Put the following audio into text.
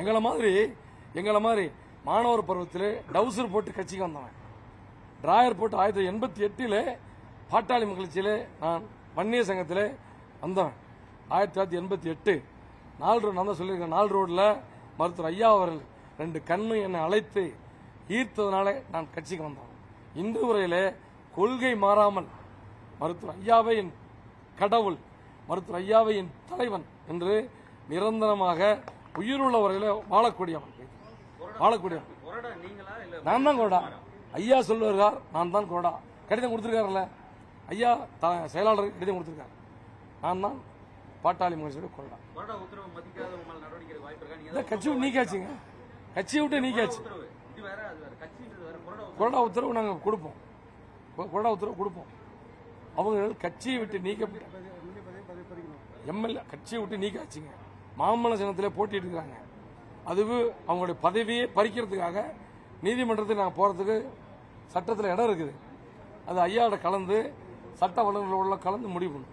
எங்களை மாதிரி மாணவர் பருவத்தில் டவுசர் போட்டு கட்சிக்கு வந்தவன். டிராயர் போட்டு 1988 பாட்டாளி மகிழ்ச்சியிலே நான் வன்னியர் சங்கத்தில் வந்தவன். 1988 நான் தான் சொல்லியிருக்கேன். 4 ரோட்ல மருத்துவர் ஐயா அவர்கள் 2 கண்ணு என்னை அழைத்து ஈர்த்ததுனால நான் கட்சிக்கு வந்தேன். இன்று வரையிலே கொள்கை மாறாமல் மருத்துவர் ஐயாவை என் கடவுள், மருத்துவர் ஐயாவை என் தலைவன் என்று நிரந்தரமாக உயிருள்ள வரையில வாழக்கூடியவன். நான் தான் கோடா. ஐயா சொல்லுவார், நான் தான் கோடா. கடிதம் கொடுத்திருக்காருல்ல ஐயா, செயலாளர் கடிதம் கொடுத்திருக்காரு. நான் தான் பாட்டாளி மகிழ்ச்சியோட கோடா. கட்சி விட்டு நீக்காச்சுங்க. கட்சியை விட்டு நீக்காச்சு. கொறடா உத்தரவு நாங்கள் கொடுப்போம். கொறடா உத்தரவு கொடுப்போம். அவங்க கட்சியை விட்டு நீக்கப்பட்ட எம்எல்ஏ கட்சியை விட்டு நீக்காச்சுங்க. மாமல்ல சின்னத்திலே போட்டிட்டு இருக்காங்க. அதுவும் அவங்களுடைய பதவியை பறிக்கிறதுக்காக நீதிமன்றத்தில் நாங்கள் போறதுக்கு சட்டத்தில் இடம் இருக்குது. அது ஐயாவோட கலந்து சட்ட வல்லுநர்களோட கலந்து முடிவு பண்ணும்.